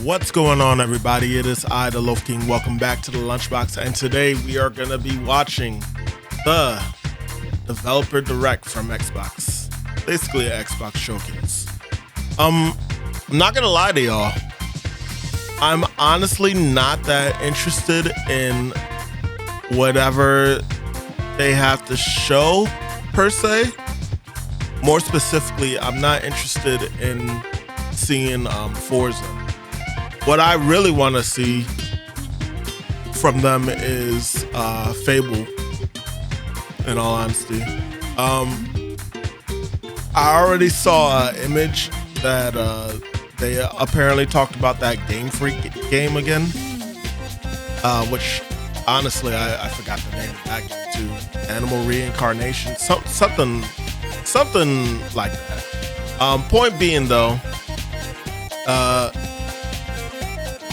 What's going on, everybody? It is I, the LoafKing. Welcome back to the Lunchbox, and today we are going to be watching the Developer Direct from Xbox. Basically an Xbox showcase. I'm not going to lie to y'all. I'm honestly not that interested in whatever they have to show, per se. More specifically, I'm not interested in seeing Forza. What I really want to see from them is Fable, in all honesty. I already saw an image that they apparently talked about that Game Freak game again, which honestly I forgot the name of that game too. Animal Reincarnation, something like that. Point being though,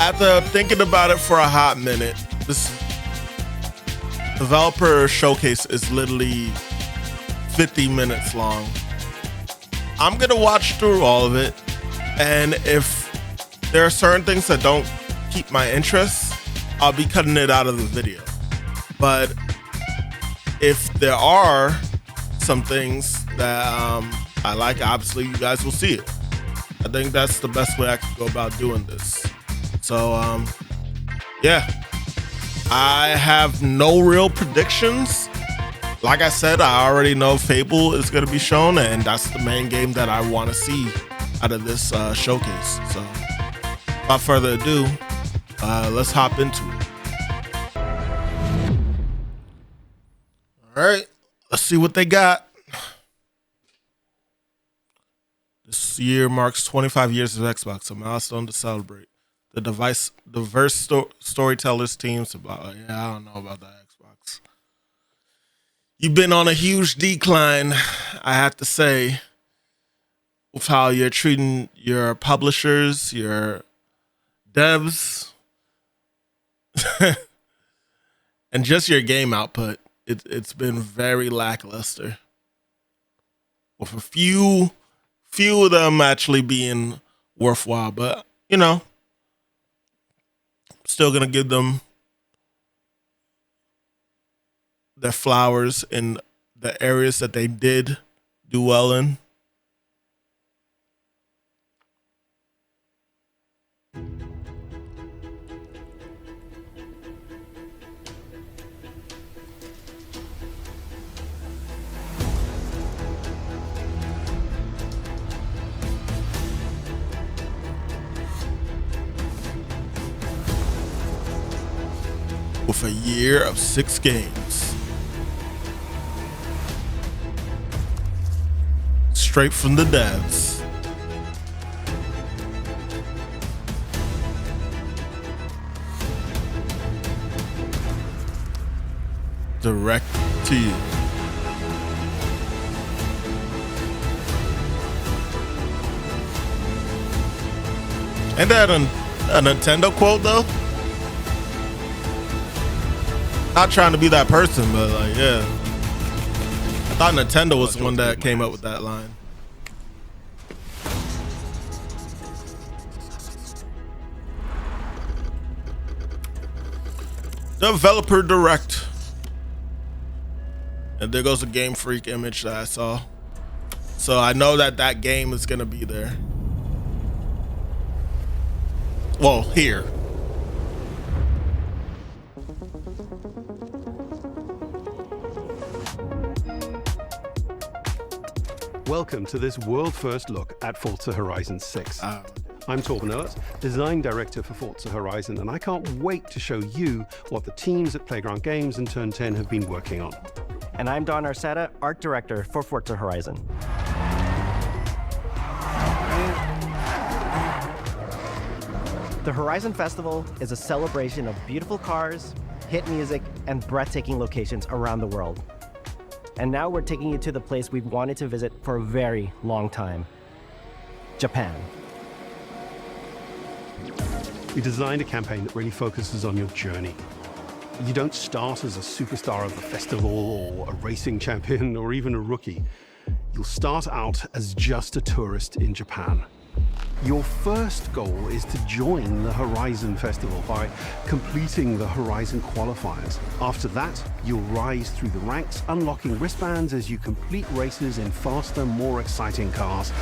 after thinking about it for a hot minute, this developer showcase is literally 50 minutes long. I'm gonna watch through all of it, and if there are certain things that don't keep my interest, I'll be cutting it out of the video. But if there are some things that I like, obviously you guys will see it. I think that's the best way I could go about doing this. So, yeah, I have no real predictions. Like I said, I already know Fable is going to be shown, and that's the main game that I want to see out of this showcase. So, without further ado, let's hop into it. All right, let's see what they got. This year marks 25 years of Xbox, a milestone to celebrate. The diverse storytellers teams about, I don't know about that Xbox. You've been on a huge decline, I have to say, with how you're treating your publishers, your devs, and just your game output. It's been very lackluster, with a few of them actually being worthwhile, but you know, still gonna give them their flowers in the areas that they did do well in. With a year of 6 games. Straight from the devs. Direct to you. Ain't that a Nintendo quote though? Not trying to be that person, but like, yeah. I thought Nintendo was the one that came up with that line. Developer Direct. And there goes the Game Freak image that I saw. So I know that game is gonna be there. Well, here. Welcome to this world-first look at Forza Horizon 6. I'm Torben Ehlers, Design Director for Forza Horizon, and I can't wait to show you what the teams at Playground Games and Turn 10 have been working on. And I'm Don Arcetta, Art Director for Forza Horizon. The Horizon Festival is a celebration of beautiful cars, hit music, and breathtaking locations around the world. And now we're taking you to the place we've wanted to visit for a very long time, Japan. We designed a campaign that really focuses on your journey. You don't start as a superstar of the festival or a racing champion or even a rookie. You'll start out as just a tourist in Japan. Your first goal is to join the Horizon Festival by completing the Horizon qualifiers. After that, you'll rise through the ranks, unlocking wristbands as you complete races in faster, more exciting cars.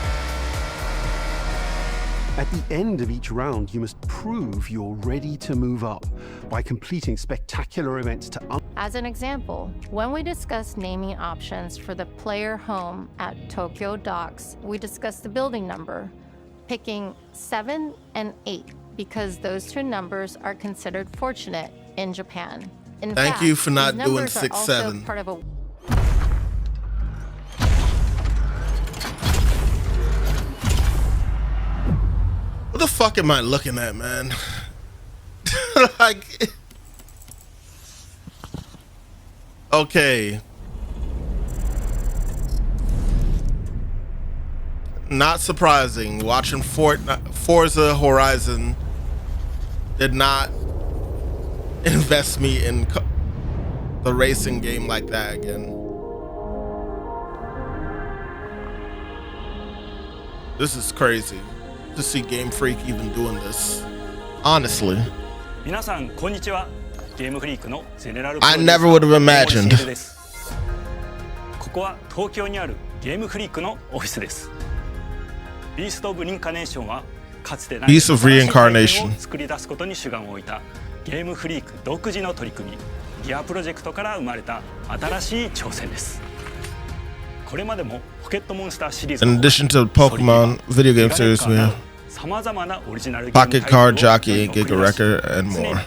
At the end of each round, you must prove you're ready to move up by completing spectacular events to As an example, when we discussed naming options for the player home at Tokyo Docks, we discussed the building number, picking 7 and 8 because those two numbers are considered fortunate in Japan. In Thank fact, you for not these doing numbers are 6, also 7. part of a What the fuck am I looking at, man? Like, okay. Not surprising. Watching Forza Horizon did not invest me in the racing game like that again. This is crazy to see Game Freak even doing this. Honestly. I never would have imagined. ここは東京にあるゲームフリークのオフィスです。ビースト・オブ・リンカネーションはかつてない Beast of Reincarnation を作り出すことに主眼を置いたゲームフリーク独自の取り組みギアプロジェクトから生まれた新しい挑戦です。これまでもポケットモンスターシリーズ In addition to the Pokemon video game series, we have Pocket Card Jockey and Giga Record and more.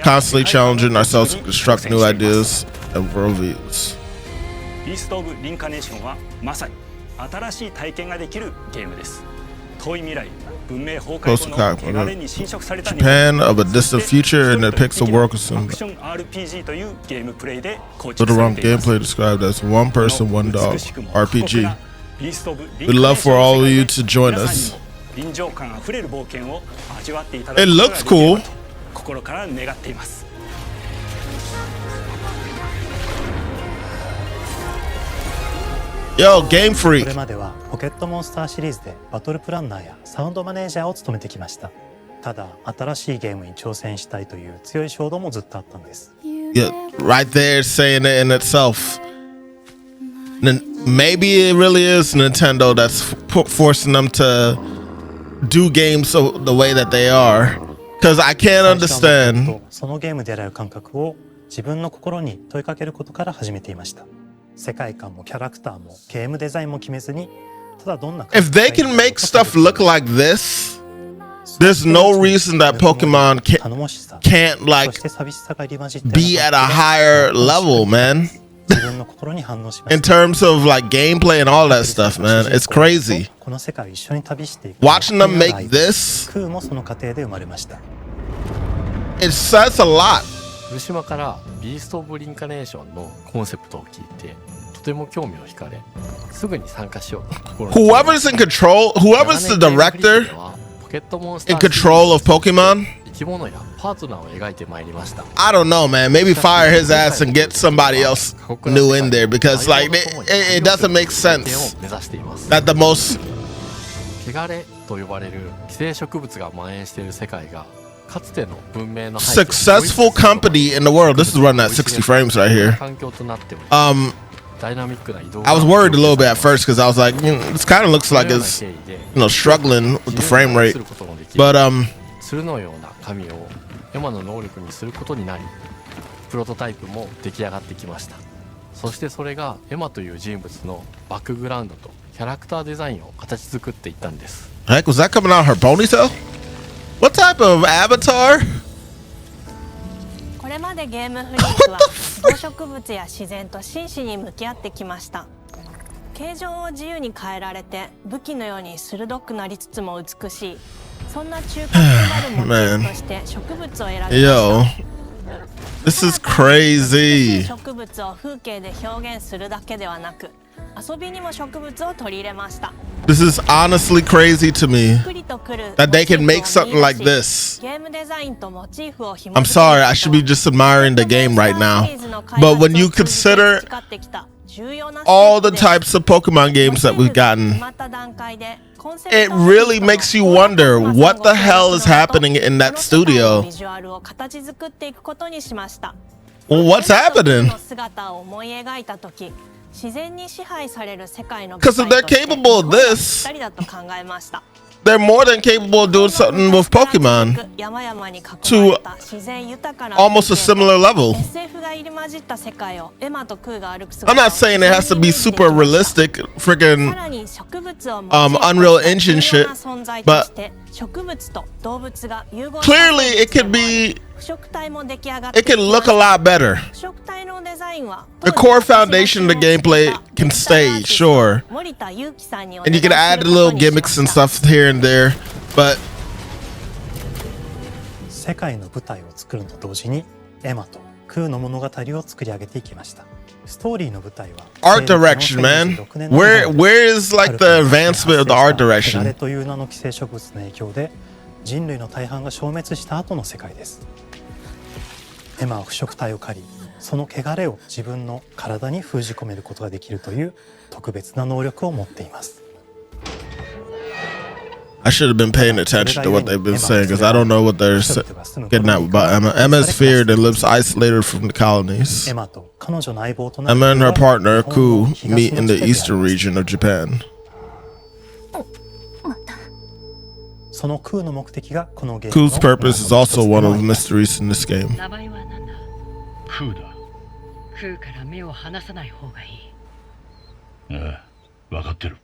Constantly challenging ourselves to construct new ideas and worldviews. ビースト・オブ・リンカネーションはまさに新しい体験ができるゲームです。遠い未来、文明崩壊後の汚れに侵食された Japan of a distant future and the pixel world consumed. アクション RPG というゲームプレイで構 Little 築され Rum ています。 gameplay described as one person, one dog 美しくも RPG. ビースト・オブ・リン We'd カネー love シ for ョン all の of 世 you 界 to で join 皆さんに us. も臨場感あふれる冒険を味わっていただ It くことが looks できれ cool. ばと心から願っています。Yo, Game こ Freak. れまではポケットモンスターシリーズでバトルプランナーやサウンドマネージャーを務めてきました。ただ新しいゲームに挑戦したいという強い衝動もずっとあったんです。 Yeah, right there saying it in itself. Maybe it really is Nintendo that's forcing them to do games the way that they are. Because I can't 最初はもっ understand. とそのゲームである感覚を自分の心に問いかけることから始めていました。世界観もキャラクターもゲームデザインも決めずに、ただどんな If they can make stuff look like this, there's no reason that Pokemon can't like そして寂しさが入り混じって be at a higher level, man. 自分の心に反応しま In した。 terms of like gameplay and all that stuff, man. It's crazy. この世界を一緒に旅していく Watching them make this, クーもその過程で生まれました。 it says a lot. 古島からビースト・オブ・リンカネーションのコンセプトを聞いてとても興味を惹かれすぐに参加しようと心に Whoever's in control, whoever's the director ポケットモンスタ in ーシリーズ control of Pokemon, 生き物やパートナーを描いてまいりました。 I don't know, man. Maybe fire his ass and get somebody else new in there because like it doesn't make sense 目指しています。 that the most 汚れと呼ばれる寄生植物が蔓延している世界がかつての文明の背景 successful company in the world. This is running at 60 frames right here. 環境となっており ダイナミックな移動 I was worried a little bit at first because I was like, this kind of looks like it's struggling with the frame rate. But 鶴のような神をエマの能力にすることになりプロトタイプも出来上がってきました。そしてそれがエマという人物のバックグラウンドとキャラクターデザインを形作っていったんです。 heck, was that coming out her ponytail? What type of avatar? これまでゲームフリークは動植物や自然と真摯に向き合ってきました。形状を自由に変えられて武器のように鋭くなりつつも美しい、そんな中核となるモチーフとして植物を選びました。 Yo, this is crazy. 植物を風景で表現するだけではなく、遊びにも植物を取り入れました。 This is honestly crazy to me that they can make something like this. I'm sorry, I should be just admiring the game right now. But when you consider all the types of Pokemon games that we've gotten, it really makes you wonder what the hell is happening in that studio. Well, what's happening? Because if they're capable of this, they're more than capable of doing something with Pokemon to almost a similar level. I'm not saying it has to be super realistic, freaking Unreal Engine shit, but clearly it could be, it can look a lot better. The core foundation of the gameplay can stay, sure, and you can add little gimmicks and stuff here and there, but 世界の舞台を作ると同時にエマとクーの物語を作り上げていきました。ストーリーの舞台は art direction, man. Where is like the advancement of the art direction? 汚れという名の寄生植物の影響で人類の大半が消滅した後の世界です。エマは腐食体を狩り、その汚れを自分の体に封じ込めることができるという特別な能力を持っています。I should have been paying attention to what they've been saying because I don't know what they're getting at about Emma. Emma is feared and lives isolated from the colonies. Emma and her partner, Ku, meet in the eastern region of Japan. Ku's purpose is also one of the mysteries in this game. クーから目を離さない方がいい。ああ、分かってる。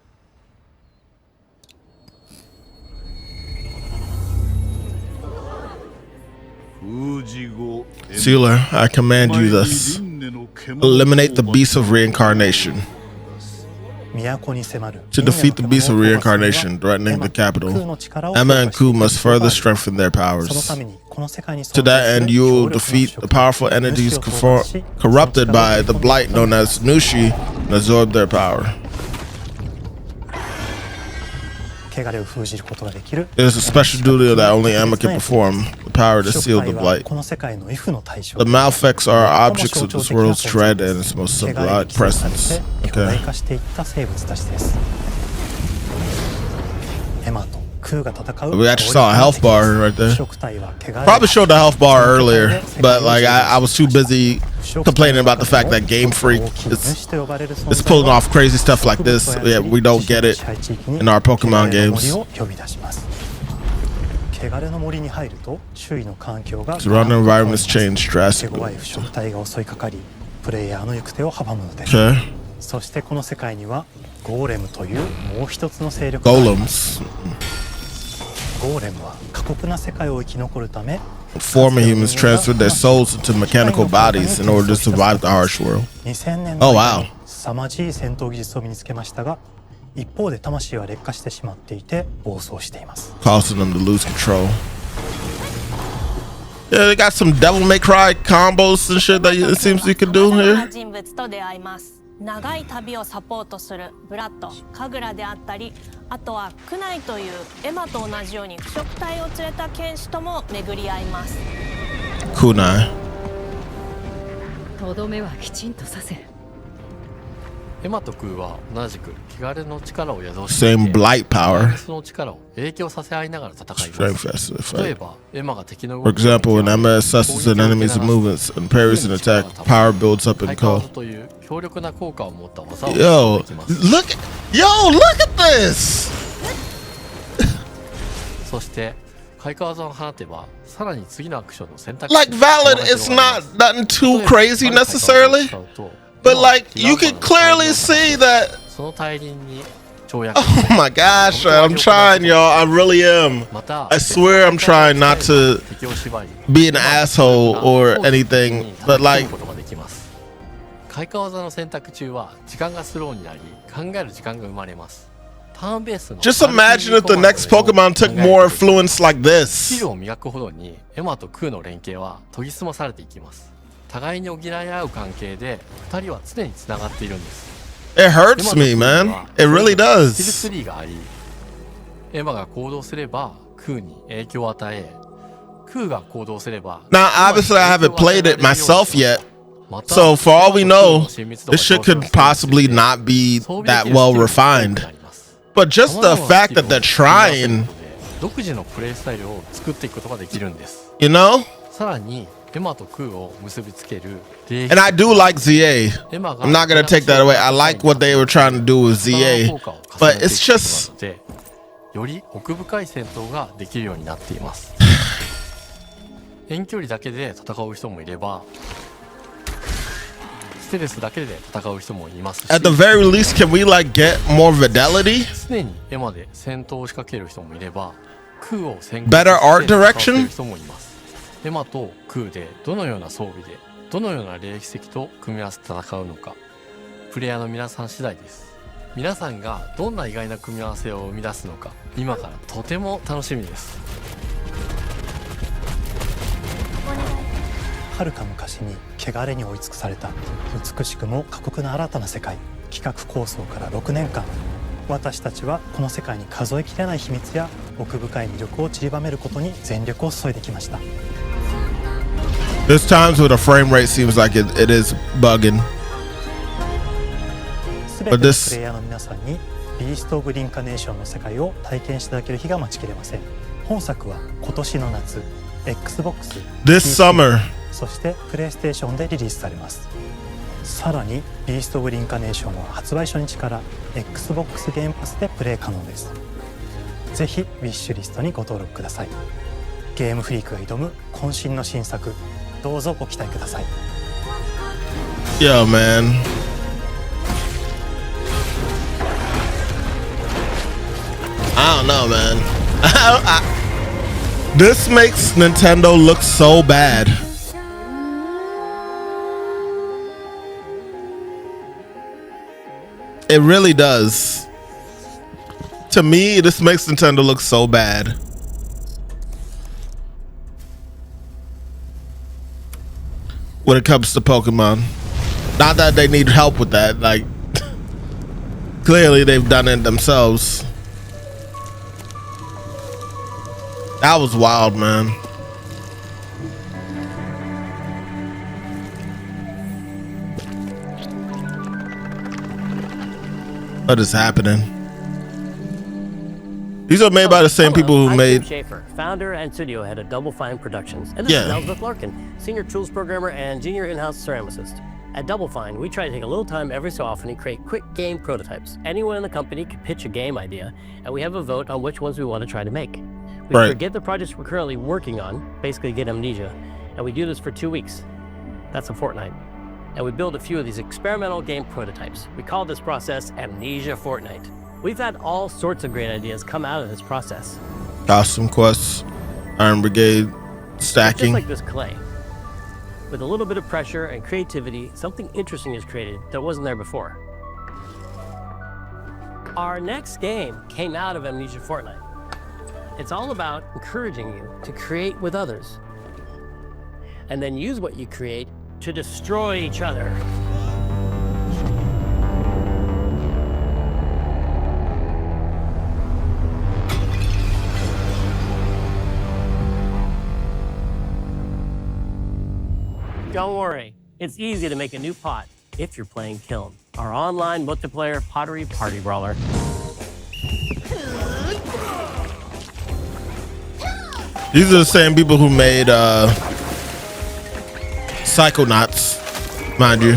Sealer, I command you this. Eliminate the beast of reincarnation. To defeat the beast of reincarnation, threatening the capital, Emma and Ku must further strengthen their powers. To that end, you will defeat the powerful entities corrupted by the blight known as Nushi and absorb their power. It is a special duty that only Emma can perform, the power to seal the blight. The Malfex are objects of this world's dread and its most symbolic presence. Okay. We actually saw a health bar right there. Probably showed the health bar earlier, but like I was too busy complaining about the fact that Game Freak is pulling off crazy stuff like this. Yeah, we don't get it in our Pokemon games. Surrounding environments change drastically. Okay. Golems. Former humans transferred their souls into mechanical bodies in order to survive the harsh world. Oh wow. Causing them to lose control. Yeah, they got some Devil May Cry combos and shit that it seems you can do here. 長い旅をサポートするブラッド、カグラであったり、あとはクナイというエマと同じように腐食体を連れた剣士とも巡り合います。クナイ。とどめはきちんとさせる。エマとクーは同じく汚れの力を宿していて、 Same blight power. その力を影響させ合いながら戦います。 For 例えば、エマが敵の動き example, when Emma assesses an enemy's movements and parries an attack, power builds up in Co. という強力な効果を持った技を Yo, look at this! そして開花技を放てばさらに次のアクションの選択肢 Like Valid is not nothing too crazy necessarily, but like you can clearly see that. その大輪に跳躍 Oh my gosh, I'm trying, y'all. I really am. I swear I'm trying not to be an asshole or anything, but like 開花技の選択中は時間がスローになり考える時間が生まれます。ターンベースの just imagine if the next Pokemon took more influence like スキ this. ルを磨くほどにエマとクーの連携は研ぎ澄まされていきます。互いに補い合う関係で2人は常につながっているんです。 It hurts me, man. It really スキル does. ツリーがあり、エマが行動すればクーに影響を与え、クーが行動すれば Now, obviously, I haven't played it myself yet, So for all we know, this shit could possibly not be that well refined. But just the fact that they're trying, 独自のプレイスタイルを作っていくことができるんです。 you know? さらにエマとクーを結びつける。 And I do like ZA. I'm not gonna take that away. I like what they were trying to do with ZA. But it's just より奥深い戦闘ができるようになっています。遠距離だけで戦う人もいれば、ステルスだけで戦う人もいますし、 at the very least, can we like get more fidelity? 常にエマで戦闘を仕掛ける人もいれば、クーを先行 Better art して戦ってい direction? る人もいます。エマとクーでどのような装備でどのような霊奇跡と組み合わせて戦うのか、プレイヤーの皆さん次第です。皆さんがどんな意外な組み合わせを生み出すのか、今からとても楽しみです。遥か昔に汚れに追い尽くされた美しくも過酷な新たな世界。企画構想から6年間、私たちはこの世界に数えきれない秘密や奥深い魅力を散りばめることに全力を注いできました。 There's times where the frame rate seems like it is bugging. すべてのプレイヤーの皆さんにビースト・オブ・リンカネーションの世界を体験していただける日が待ちきれません。本作は今年の夏 Xbox、 This summer. そしてプレイステーションでリリースされます。さらにビースト・オブ・リンカネーションは発売初日から Xbox ゲームパスでプレイ可能です。ぜひウィッシュリストにご登録ください。ゲームフリークが挑む渾身の新作、どうぞご期待ください。 Yo, man. I don't know, man. This makes Nintendo look so bad. It really does. To me, this makes Nintendo look so bad. When it comes to Pokemon. Not that they need help with that. Like, clearly they've done it themselves. That was wild, man. What is happening? These are made by the same people who I'm made... Tim Schaefer, founder and studio head of Double Fine Productions. And this is Elizabeth Larkin, senior tools programmer and junior in-house ceramicist. At Double Fine, we try to take a little time every so often and create quick game prototypes. Anyone in the company can pitch a game idea, and we have a vote on which ones we want to try to make. We forget the projects we're currently working on, basically get amnesia, and we do this for 2 weeks. That's a fortnight. And we build a few of these experimental game prototypes. We call this process Amnesia Fortnight. We've had all sorts of great ideas come out of this process. Costume quests, Iron Brigade, stacking. Just like this clay. With a little bit of pressure and creativity, something interesting is created that wasn't there before. Our next game came out of Amnesia Fortnight. It's all about encouraging you to create with others, and then use what you create to destroy each other. Don't worry, it's easy to make a new pot if you're playing Kiln, our online multiplayer pottery party brawler. These are the same people who made Psychonauts, mind you.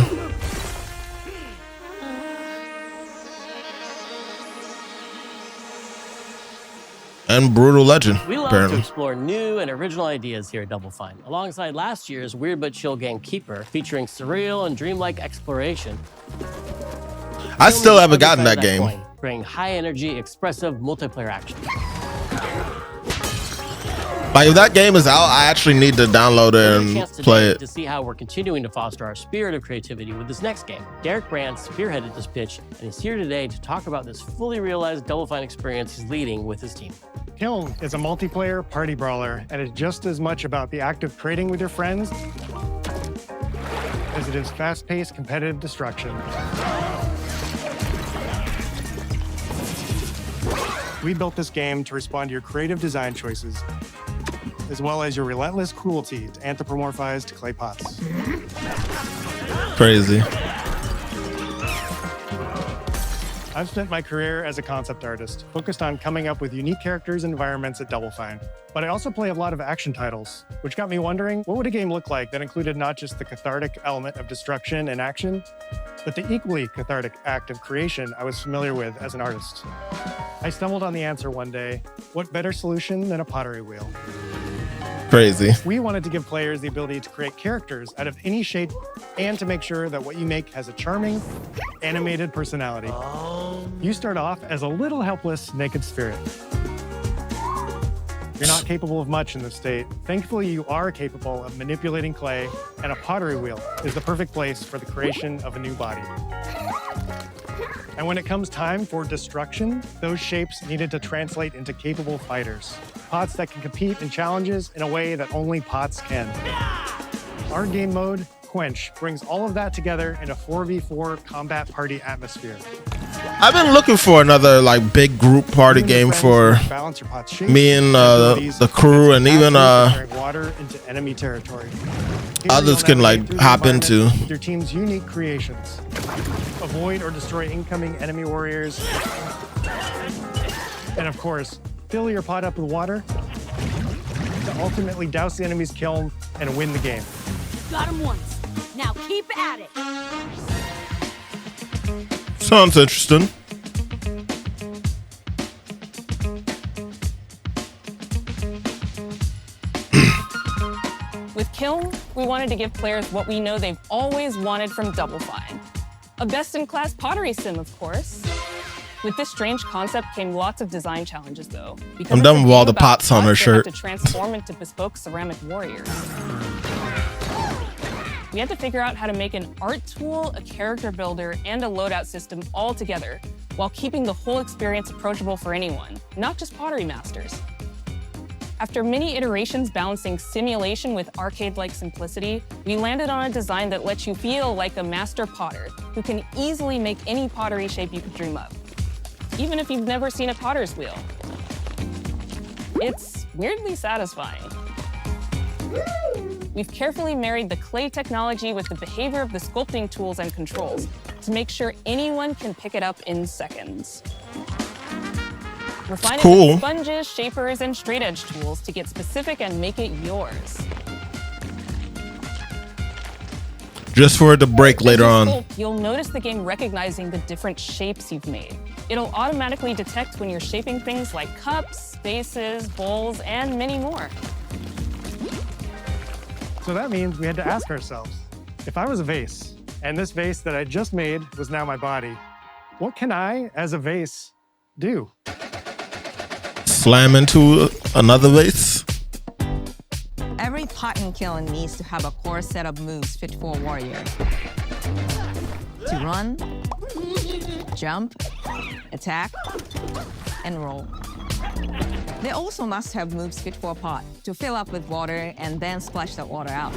And Brutal Legend, We love apparently. to explore new and original ideas here at Double Fine, alongside last year's Weird But Chill game Keeper, featuring surreal and dreamlike exploration. I still haven't gotten that game. Bring high energy, expressive multiplayer action. Like, if that game is out, I actually need to download it and play it. To see how we're continuing to foster our spirit of creativity with this next game. Derek Brand spearheaded this pitch, and he's here today to talk about this fully realized Double Fine experience he's leading with his team. Kiln is a multiplayer party brawler, and it's just as much about the act of trading with your friends as it is fast-paced competitive destruction. We built this game to respond to your creative design choices as well as your relentless cruelty to anthropomorphized clay pots. Crazy. I've spent my career as a concept artist, focused on coming up with unique characters and environments at Double Fine. But I also play a lot of action titles, which got me wondering, what would a game look like that included not just the cathartic element of destruction and action, but the equally cathartic act of creation I was familiar with as an artist? I stumbled on the answer one day. What better solution than a pottery wheel? Crazy. We wanted to give players the ability to create characters out of any shape and to make sure that what you make has a charming, animated personality. You start off as a little helpless, naked spirit. You're not capable of much in this state. Thankfully, you are capable of manipulating clay, and a pottery wheel is the perfect place for the creation of a new body. And when it comes time for destruction, those shapes needed to translate into capable fighters. Pots that can compete in challenges in a way that only pots can. Our game mode, Quench, brings all of that together in a 4v4 combat party atmosphere. I've been looking for another like big group party game for me and the crew, and even water into enemy territory. Others can like hop into. With your team's unique creations. Avoid or destroy incoming enemy warriors. And of course, fill your pot up with water to ultimately douse the enemy's kiln and win the game. Got him once. Now keep at it. Sounds interesting. With Kiln, we wanted to give players what we know they've always wanted from Double Fine. A best-in-class pottery sim, of course. With this strange concept came lots of design challenges, though. Because I'm done with all the pots on her shirt. To transform into bespoke ceramic warriors. We had to figure out how to make an art tool, a character builder, and a loadout system all together, while keeping the whole experience approachable for anyone, not just pottery masters. After many iterations balancing simulation with arcade-like simplicity, we landed on a design that lets you feel like a master potter who can easily make any pottery shape you could dream of, even if you've never seen a potter's wheel. It's weirdly satisfying. We've carefully married the clay technology with the behavior of the sculpting tools and controls to make sure anyone can pick it up in seconds. Refine it with sponges, shapers, and straight edge tools to get specific and make it yours. Just for it to break later on. You'll notice the game recognizing the different shapes you've made. It'll automatically detect when you're shaping things like cups, vases, bowls, and many more. So that means we had to ask ourselves, if I was a vase, and this vase that I just made was now my body, what can I, as a vase, do? Slam into another vase? Every pot and kiln needs to have a core set of moves fit for a warrior. To run, jump, attack, and roll. They also must have moves fit for a pot to fill up with water and then splash that water out.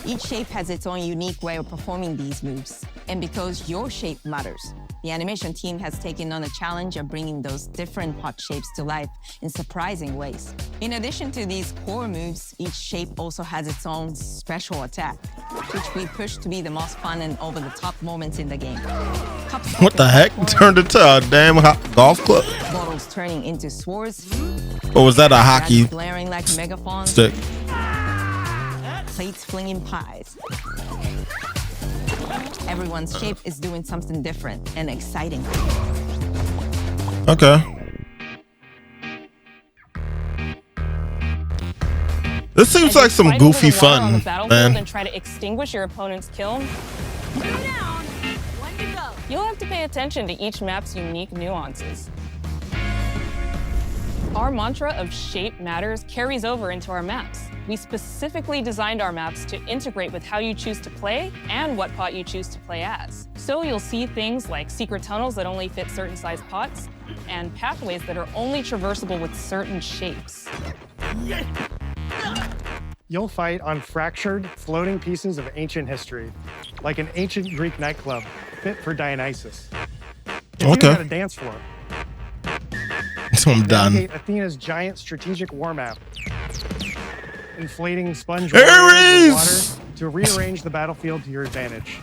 Each shape has its own unique way of performing these moves. And because your shape matters, the animation team has taken on the challenge of bringing those different pot shapes to life in surprising ways. In addition to these core moves, each shape also has its own special attack, which we push to be the most fun and over-the-top moments in the game. What the heck? Turned into a damn golf club? Bottles turning into swords. Or was that a hockey blaring like megaphones? stick? Plates flinging pies. Everyone's shape is doing something different and exciting. Okay. This seems like some goofy fun, man. And try to extinguish your opponent's kiln. You'll have to pay attention to each map's unique nuances. Our mantra of shape matters carries over into our maps. We specifically designed our maps to integrate with how you choose to play and what pot you choose to play as. So you'll see things like secret tunnels that only fit certain size pots and pathways that are only traversable with certain shapes. You'll fight on fractured, floating pieces of ancient history, like an ancient Greek nightclub fit for Dionysus. It's even got a dance floor. till I'm done. Navigate Athena's giant strategic war map. Inflating sponge Ares! water to rearrange the battlefield to your advantage.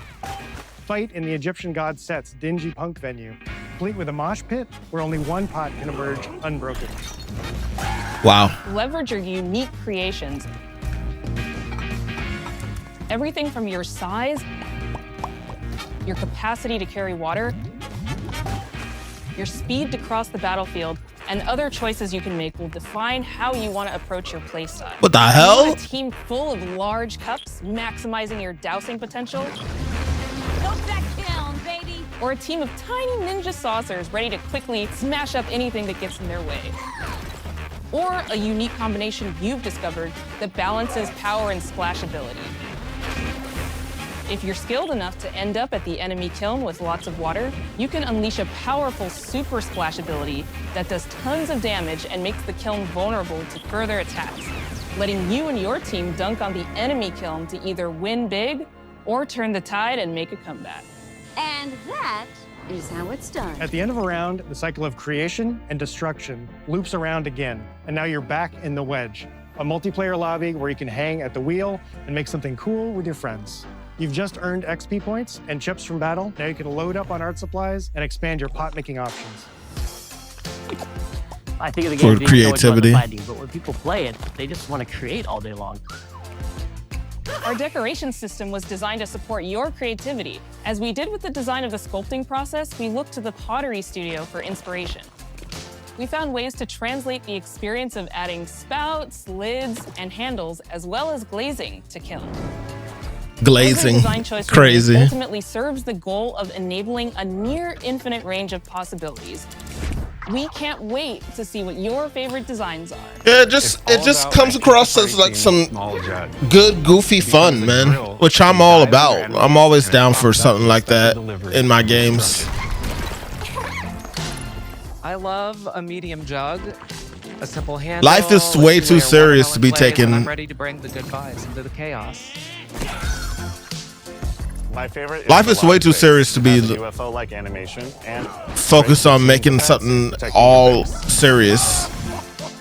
Fight in the Egyptian god Set's dingy punk venue, complete with a mosh pit where only one pot can emerge unbroken. Wow. Leverage your unique creations. Everything from your size, your capacity to carry water, your speed to cross the battlefield, and other choices you can make will define how you want to approach your playstyle. What the hell? You want a team full of large cups, maximizing your dousing potential? Loaf that kiln, baby! Or a team of tiny ninja saucers ready to quickly smash up anything that gets in their way? Or a unique combination you've discovered that balances power and splashability? If you're skilled enough to end up at the enemy kiln with lots of water, you can unleash a powerful super splash ability that does tons of damage and makes the kiln vulnerable to further attacks, letting you and your team dunk on the enemy kiln to either win big or turn the tide and make a comeback. And that is how it's done. At the end of a round, the cycle of creation and destruction loops around again, and now you're back in the wedge, a multiplayer lobby where you can hang at the wheel and make something cool with your friends. You've just earned XP points and chips from battle. Now you can load up on art supplies and expand your pot-making options. I think of the For game creativity. fighting, but when people play it, they just want to create all day long. Our decoration system was designed to support your creativity. As we did with the design of the sculpting process, we looked to the pottery studio for inspiration. We found ways to translate the experience of adding spouts, lids, and handles, as well as glazing to Kiln. Glazing. Every design choice we Crazy. made ultimately serves the goal of enabling a near infinite range of possibilities. We can't wait to see what your favorite designs are. Yeah, it just comes across as like some good, goofy fun, man, which I'm all about. I'm always down for something like that in my games. I love a medium jug, a simple handle. Life is way too serious to be taken. I'm ready to bring the good vibes into the chaos. My favorite. Life is way too serious to be UFO-like animation and focused on making something all serious.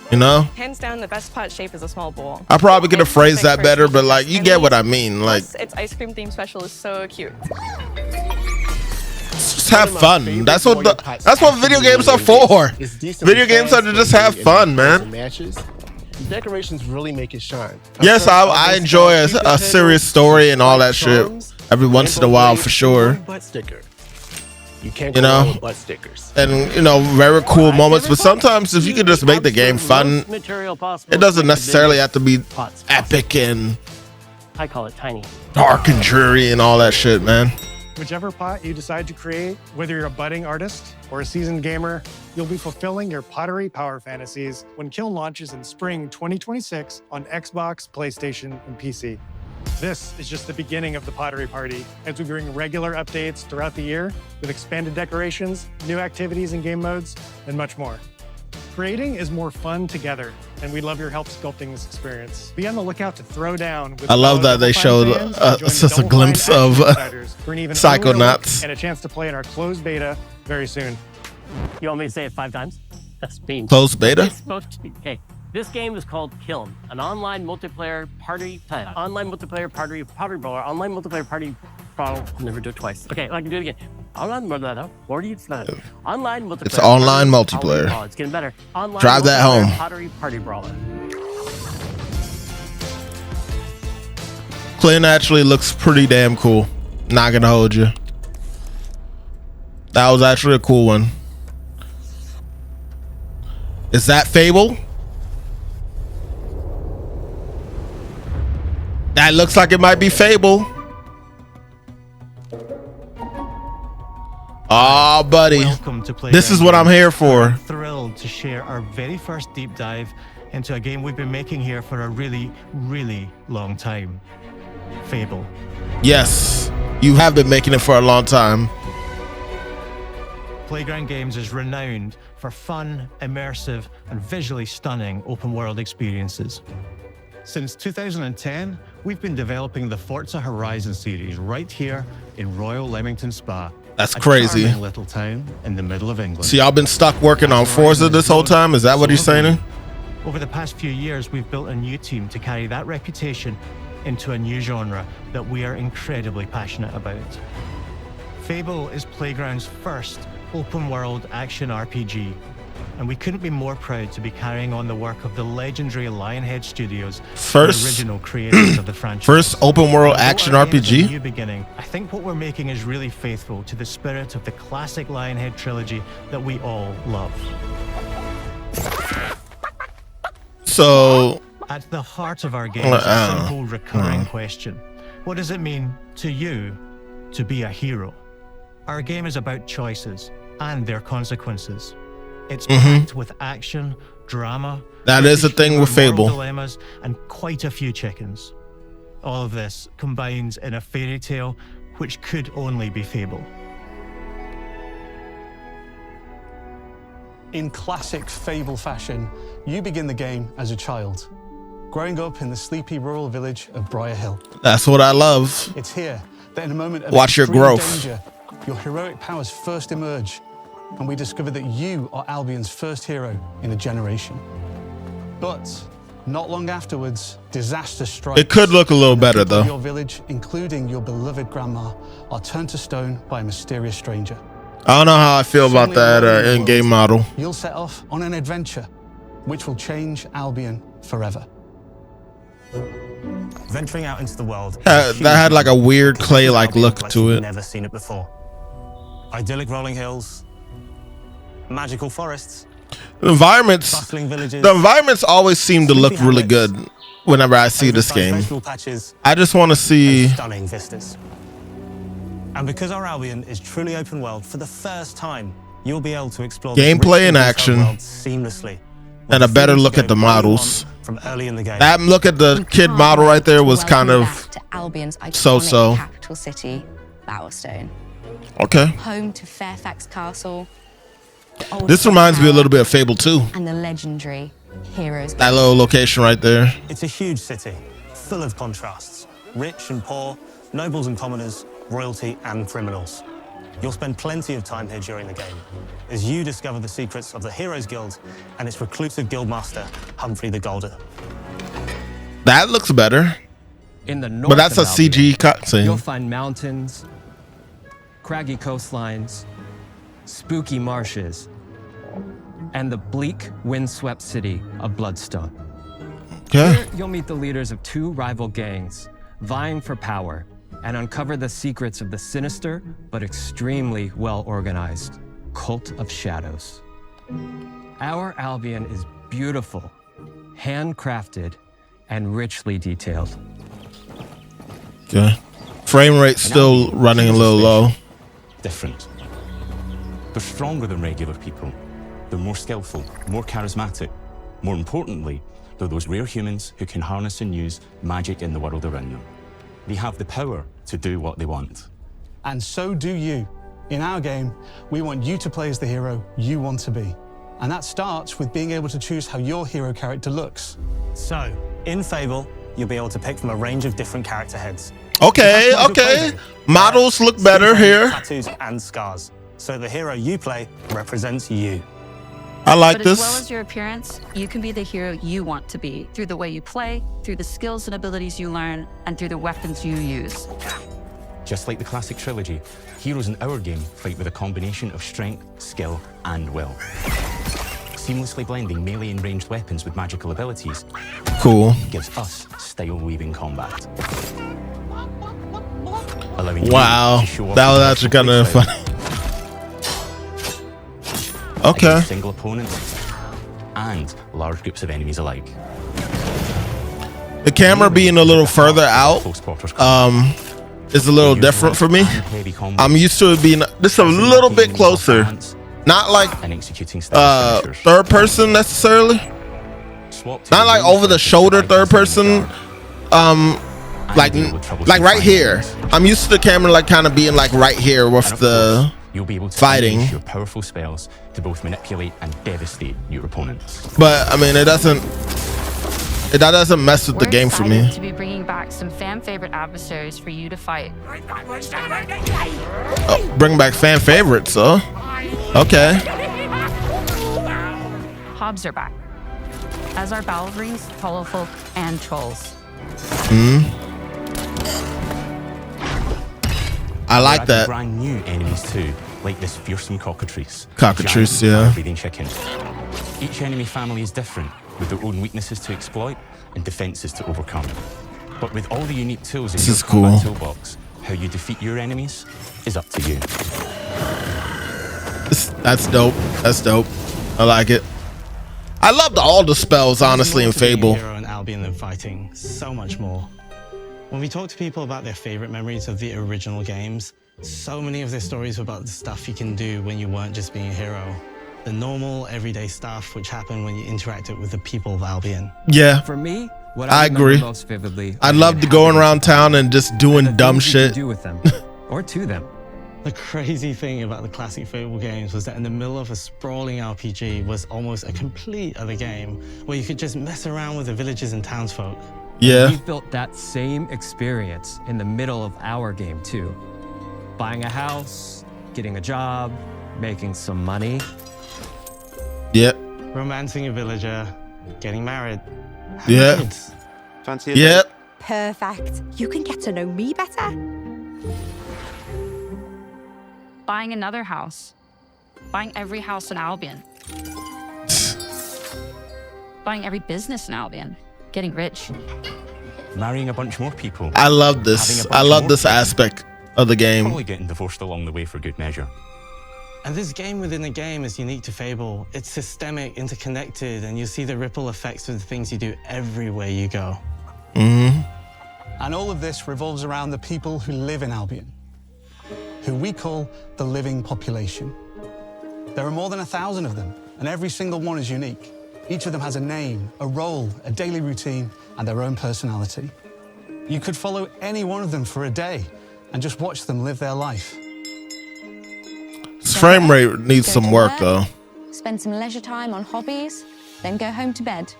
You know? Hands down, the best pot shape is a small bowl. I probably could have phrased that better, but like you get what I mean. Like, Its ice cream theme special is so cute. just have fun. That's what video games are for. Video games are to just have fun, man. Decorations really make it shine. Yes, I enjoy a serious story and all that shit every once in a while for sure. Butt sticker. You can't You go wrong know, with butt stickers. and you know, very cool moments. But sometimes if you could just make the game fun, it doesn't necessarily have to be epic and I call it tiny. dark and dreary and all that shit, man. Whichever pot you decide to create, whether you're a budding artist or a seasoned gamer, you'll be fulfilling your pottery power fantasies when Kiln launches in spring 2026 on Xbox, PlayStation, and PC. This is just the beginning of the pottery party as we bring regular updates throughout the year with expanded decorations, new activities and game modes, and much more. Creating is more fun together, and we'd love your help sculpting this experience. Be on the lookout to throw down with I love that they showed just a glimpse of Psychonauts. and a chance to play in our closed beta very soon. You want me to say it 5 times? That's mean. Closed beta? It's supposed to be. Okay. This game is called Kiln, an online multiplayer party brawler, online multiplayer party brawler. I'll never do it twice. Okay, I can do it again. Online multiplayer. It's online multiplayer. It's getting better. Online Drive that home. Party brawler. Kiln actually looks pretty damn cool. Not gonna hold you. That was actually a cool one. Is that Fable? That looks like it might be Fable. Oh, buddy. This is what I'm here for. Thrilled to share our very first deep dive into a game we've been making here for a really, really long time. Fable. Yes, you have been making it for a long time. Playground Games is renowned for fun, immersive, and visually stunning open-world experiences. Since 2010, we've been developing the Forza Horizon series right here in Royal Leamington Spa. That's crazy. A little town in the middle of England. So y'all been stuck working on Forza this whole time? Is that what you're saying? Over the past few years, we've built a new team to carry that reputation into a new genre that we are incredibly passionate about. Fable is Playground's first open-world action RPG, and we couldn't be more proud to be carrying on the work of the legendary Lionhead Studios, the original creators of the franchise. First open-world action RPG? New beginning. I think what we're making is really faithful to the spirit of the classic Lionhead trilogy that we all love. So, at the heart of our game is a simple recurring question. What does it mean to you to be a hero? Our game is about choices and their consequences. It's packed with action, drama. That is the thing with Fable. Dilemmas, and quite a few chickens. All of this combines in a fairy tale which could only be Fable. In classic Fable fashion, you begin the game as a child, growing up in the sleepy rural village of Briar Hill. That's what I love. It's here that in a moment of watch your growth. Danger, your heroic powers first emerge, and we discover that you are Albion's first hero in a generation. But not long afterwards, disaster strikes. It could look a little better though. Your village, including your beloved grandma, are turned to stone by a mysterious stranger. I don't know how I feel about that in-game model. You'll set off on an adventure which will change Albion forever. Venturing out into the world. That had like a weird clay-like look to it. Never seen it before. Idyllic rolling hills, magical forests. The environments always seem to look really good whenever I see this game. I just want to see stunning vistas. And because our Albion is truly open world, for the first time, you'll be able to explore gameplay in action seamlessly. and a better look at the models. From early in the game. That look at the kid model right there was kind of so-so. Capital city, Bowerstone. Okay. Home to Fairfax Castle. This reminds me a little bit of Fable 2. And the legendary Heroes. That little location right there. It's a huge city, full of contrasts. Rich and poor, nobles and commoners, royalty and criminals. You'll spend plenty of time here during the game as you discover the secrets of the Heroes Guild and its reclusive guildmaster, Humphrey the Golden. That looks better. In the north but that's a CG cutscene. You'll find mountains, craggy coastlines, spooky marshes, and the bleak, windswept city of Bloodstone. Okay. Here, you'll meet the leaders of two rival gangs vying for power and uncover the secrets of the sinister but extremely well-organized Cult of Shadows. Our Albion is beautiful, handcrafted, and richly detailed. Okay. Frame rate still running a little low. Different. They're stronger than regular people. They're more skillful, more charismatic. More importantly, they're those rare humans who can harness and use magic in the world around them. They have the power to do what they want. And so do you. In our game, we want you to play as the hero you want to be. And that starts with being able to choose how your hero character looks. So, in Fable, you'll be able to pick from a range of different character heads. Okay, okay. Models look better here. Tattoos and scars. So the hero you play represents you. I like but this. As well as your appearance, you can be the hero you want to be through the way you play, through the skills and abilities you learn, and through the weapons you use. Just like the classic trilogy, heroes in our game fight with a combination of strength, skill, and will. Seamlessly blending melee and ranged weapons with magical abilities. Cool. Gives us style-weaving combat. Wow, that was actually kind of funny. Okay. Single opponents and large groups of enemies alike. The camera being a little further out is a little different for me. I'm used to it being just a little bit closer. Not like third person necessarily. Not like over the shoulder third person. Like right here. I'm used to the camera like kind of being like right here with the you'll be able to fighting. Use your powerful spells to both manipulate and devastate your opponents. But I mean, it doesn't. That doesn't mess with the game for me. To be bringing back some fan favorite adversaries for you to fight. Oh, bring back fan favorites, huh? Okay. Hobbs are back, as are Balverines, Hollowfolk, and Trolls. I like that. Brand new enemies too, like this fearsome cockatrice. Cockatrice, giant yeah. breeding chicken. Each enemy family is different, with their own weaknesses to exploit and defenses to overcome. But with all the unique tools in your combat toolbox, how you defeat your enemies is up to you. That's dope. That's dope. I like it. I loved all the spells, honestly, in Fable. Hero and Albion than fighting, so much more. When we talk to people about their favorite memories of the original games, so many of their stories were about the stuff you can do when you weren't just being a hero. The normal, everyday stuff which happened when you interacted with the people of Albion. Yeah. For me, what I agree. Most vividly, I loved going around town and just doing dumb shit. Do with them, or to them. The crazy thing about the classic Fable games was that in the middle of a sprawling RPG was almost a complete other game where you could just mess around with the villages and townsfolk. Yeah. We've built that same experience in the middle of our game too. Buying a house, getting a job, making some money. Yep. Romancing a villager, getting married. Yeah. Fancy Yep. Perfect. You can get to know me better. Buying another house. Buying every house in Albion. Buying every business in Albion. Getting rich. Marrying a bunch more people. I love this. I love this aspect of the game. Probably getting divorced along the way for good measure. And this game within a game is unique to Fable. It's systemic, interconnected, and you see the ripple effects of the things you do everywhere you go. And all of this revolves around the people who live in Albion, who we call the living population. There are more than 1,000 of them, and every single one is unique. Each of them has a name, a role, a daily routine, and their own personality. You could follow any one of them for a day and just watch them live their life. This frame rate needs some work, though. Spend some leisure time on hobbies, then go home to bed.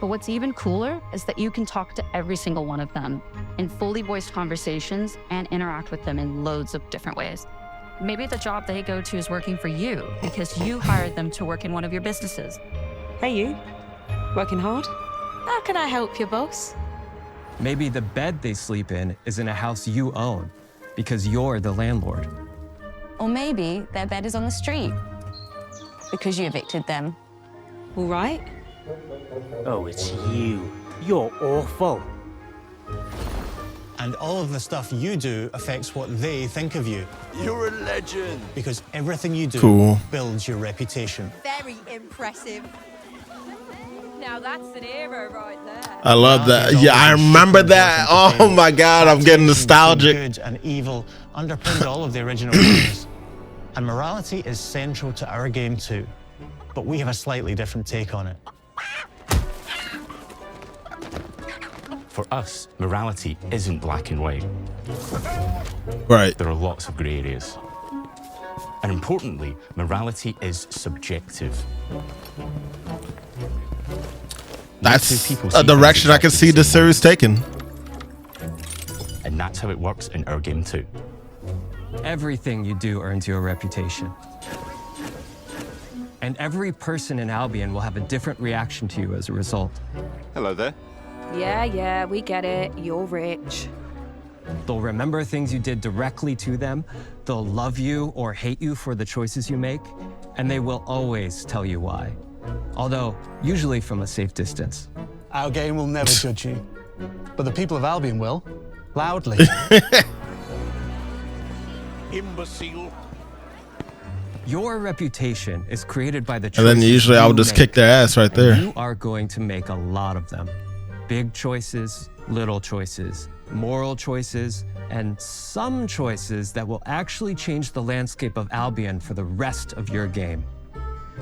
But what's even cooler is that you can talk to every single one of them in fully voiced conversations and interact with them in loads of different ways. Maybe the job they go to is working for you because you hired them to work in one of your businesses. Hey, you. Working hard? How can I help you, boss? Maybe the bed they sleep in is in a house you own because you're the landlord. Or maybe their bed is on the street because you evicted them. All right. Oh, it's you. You're awful. And all of the stuff you do affects what they think of you. You're a legend. Because everything you do builds your reputation. Very impressive. Now that's an hero right there. I love that. Yeah, I remember that. Oh my God, I'm getting nostalgic. Good and evil underpinned all of the original games. And morality is central to our game too. But we have a slightly different take on it. For us, morality isn't black and white. Right. There are lots of grey areas. And importantly, morality is subjective. That's a direction I can see the series taking. And that's how it works in our game too. Everything you do earns you a reputation. And every person in Albion will have a different reaction to you as a result. Hello there. Yeah, we get it. You're rich. They'll remember things you did directly to them, they'll love you or hate you for the choices you make, and they will always tell you why. Although, usually from a safe distance. Our game will never judge you, but the people of Albion will, loudly. Imbecile. Your reputation is created by the choices And then usually I would just kick their ass right there. You are going to make a lot of them. Big choices, little choices, moral choices, and some choices that will actually change the landscape of Albion for the rest of your game.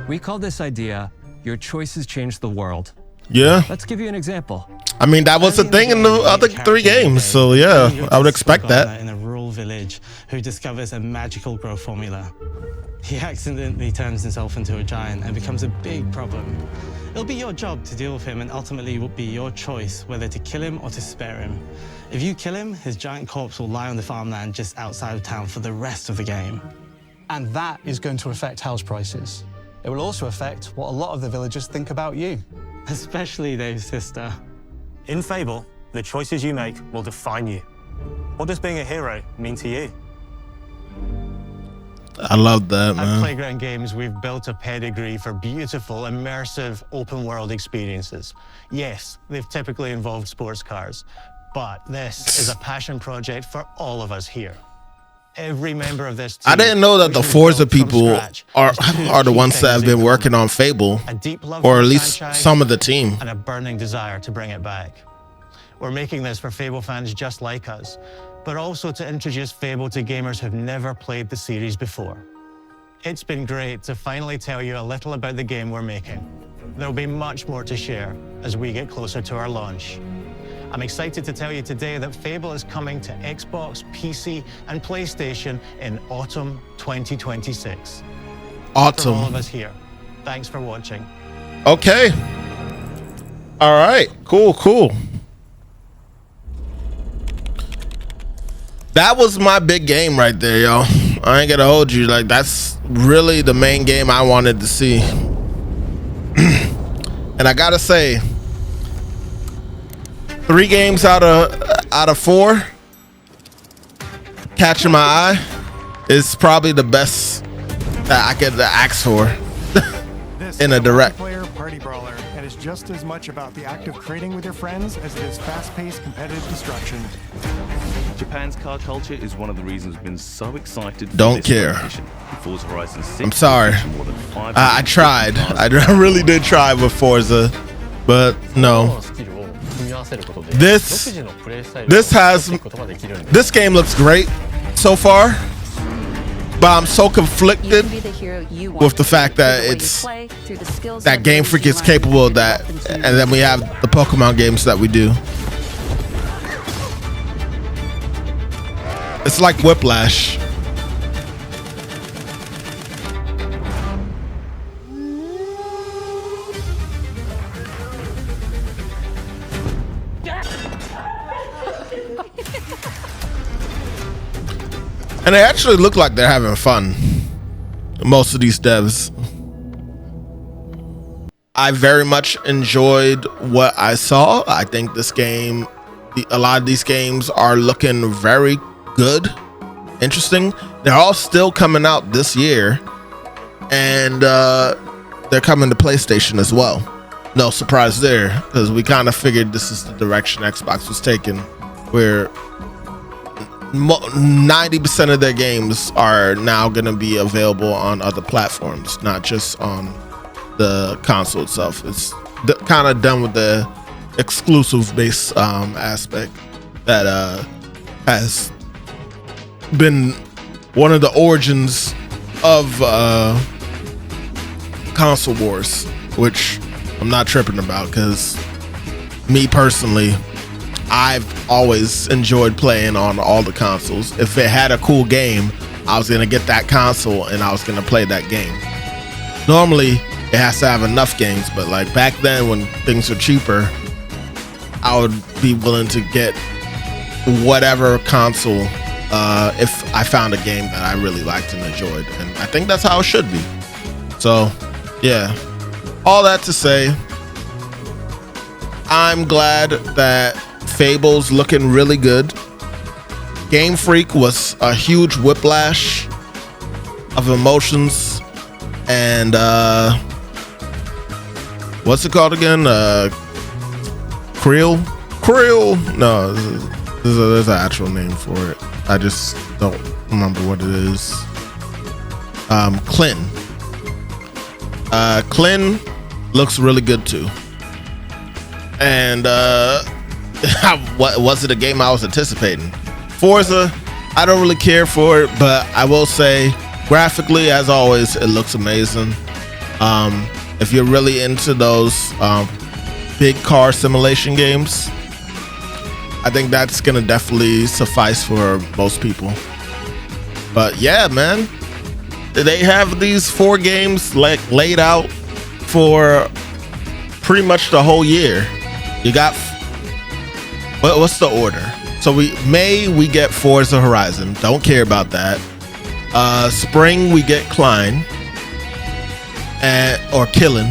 We call this idea, your choices change the world. Yeah. Let's give you an example. I mean, that was the thing in the other 3 games, so yeah, I would expect that. In a rural village who discovers a magical growth formula. He accidentally turns himself into a giant and becomes a big problem. It'll be your job to deal with him, and ultimately it will be your choice whether to kill him or to spare him. If you kill him, his giant corpse will lie on the farmland just outside of town for the rest of the game. And that is going to affect house prices. It will also affect what a lot of the villagers think about you. Especially Dave's sister. In Fable, the choices you make will define you. What does being a hero mean to you? I love that, At man. Playground Games, we've built a pedigree for beautiful, immersive, open-world experiences. Yes, they've typically involved sports cars, but this is a passion project for all of us here. Every member of this team, I didn't know that the Forza people are the ones that have been working on Fable, or at least some of the team. And a burning desire to bring it back. We're making this for Fable fans just like us, but also to introduce Fable to gamers who've never played the series before. It's been great to finally tell you a little about the game we're making. There'll be much more to share as we get closer to our launch. I'm excited to tell you today that Fable is coming to Xbox, PC, and PlayStation in autumn 2026. Autumn. For all of us here, thanks for watching. Okay. All right. Cool. That was my big game right there, yo. I ain't gonna hold you. Like, that's really the main game I wanted to see. And I gotta say, 3 games out of 4 catching my eye is probably the best that I could ask for in a direct. Player party brawler, and is just as much about the act of creating with your friends as it is fast-paced competitive destruction. Japan's car culture is one of the reasons we've been so excited for Don't this care. competition. Forza Horizon 6 I'm sorry. more than 5 I tried. I really did try with Forza, but no. This game looks great so far, but I'm so conflicted with the fact that that Game Freak is capable of that, and then we have the Pokemon games that we do. It's like Whiplash. And they actually look like they're having fun. Most of these devs. I very much enjoyed what I saw. I think this game, a lot of these games are looking very good, interesting. They're all still coming out this year, and they're coming to PlayStation as well. No surprise there, because we kind of figured this is the direction Xbox was taking, where 90% of their games are now going to be available on other platforms, not just on the console itself. It's kind of done with the exclusive base aspect that has been one of the origins of console wars, which I'm not tripping about, because me personally, I've always enjoyed playing on all the consoles. If it had a cool game, I was gonna get that console and I was gonna play that game. Normally it has to have enough games, but like back then when things were cheaper, I would be willing to get whatever console if I found a game that I really liked and enjoyed, and I think that's how it should be. So yeah, all that to say, I'm glad that Fable's looking really good. Game Freak was a huge whiplash of emotions, and what's it called again? Creel? No, there's an actual name for it. I just don't remember what it is. Kiln. Kiln looks really good too. And was it a game I was anticipating? Forza, I don't really care for it, but I will say graphically, as always, it looks amazing. If you're really into those big car simulation games, I think that's gonna definitely suffice for most people. But yeah, man, they have these 4 games like laid out for pretty much the whole year. You got, what's the order? So May we get Forza Horizon. Don't care about that. Spring we get Kiln, or Kiln.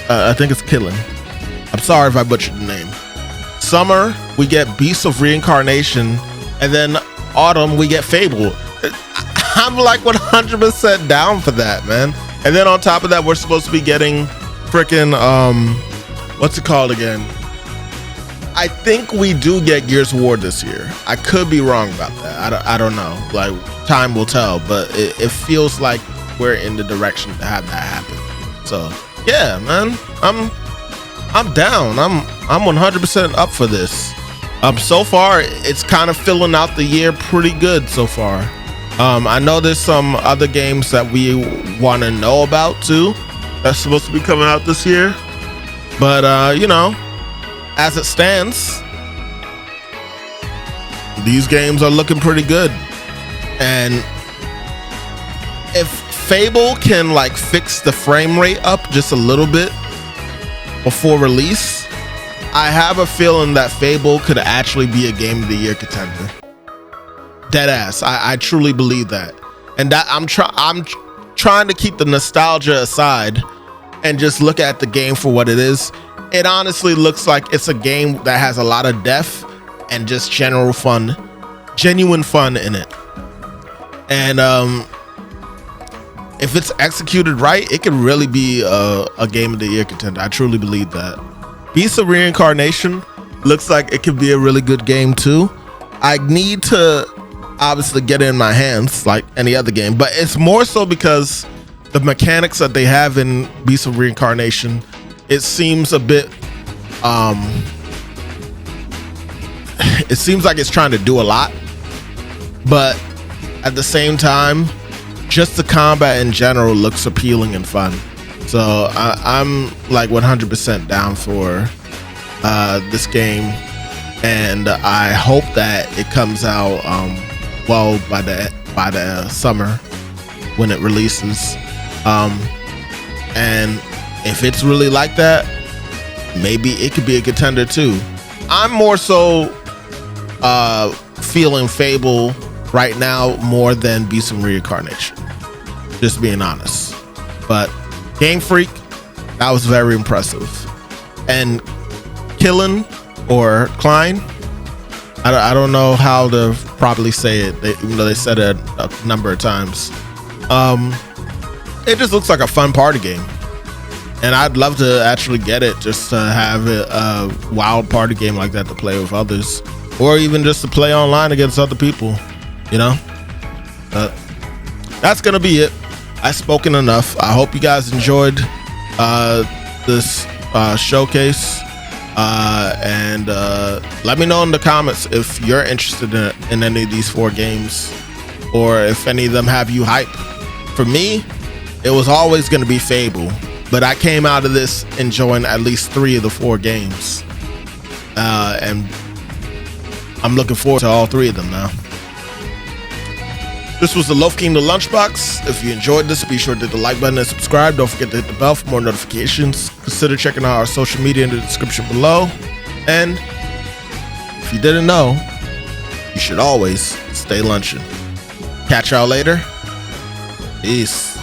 I think it's Kiln. I'm sorry if I butchered the name. Summer we get Beasts of Reincarnation, and then autumn we get Fable. I'm like 100% down for that, man. And then on top of that, we're supposed to be getting freaking what's it called again? I think we do get Gears of War this year. I could be wrong about that. I don't know. Like, time will tell, but it feels like we're in the direction to have that happen. So yeah, man, I'm down. I'm 100% up for this. So far it's kind of filling out the year pretty good so far. I know there's some other games that we want to know about too that's supposed to be coming out this year, but you know, as it stands, these games are looking pretty good. And if Fable can like fix the frame rate up just a little bit before release, I have a feeling that Fable could actually be a Game of the Year contender. Deadass. I truly believe that. And that I'm trying to keep the nostalgia aside and just look at the game for what it is. It honestly looks like it's a game that has a lot of depth and just general fun, genuine fun in it. And if it's executed right, it could really be a Game of the Year contender. I truly believe that. Beasts of Reincarnation looks like it could be a really good game too. I need to obviously get it in my hands like any other game, but it's more so because the mechanics that they have in Beasts of Reincarnation, it seems a bit it seems like it's trying to do a lot, but at the same time, just the combat in general looks appealing and fun. So I'm like 100% down for this game, and I hope that it comes out well by the summer when it releases. And if it's really like that, maybe it could be a contender too. I'm more so feeling Fable right now more than Beasts of Reincarnation, just being honest. But Game Freak, that was very impressive. And Kiln or Kiln, I don't know how to properly say it, even though they said it a number of times. It just looks like a fun party game, and I'd love to actually get it just to have a wild party game like that to play with others, or even just to play online against other people, you know. That's gonna be it. I've spoken enough. I hope you guys enjoyed this showcase, and let me know in the comments if you're interested in any of these 4 games, or if any of them have you hyped. For me, it was always going to be Fable, but I came out of this enjoying at least 3 of the 4 games, and I'm looking forward to all 3 of them now. This was the LoafKing, the Lunchbox. If you enjoyed this, be sure to hit the like button and subscribe. Don't forget to hit the bell for more notifications. Consider checking out our social media in the description below. And if you didn't know, you should always stay lunching. Catch y'all later. Peace.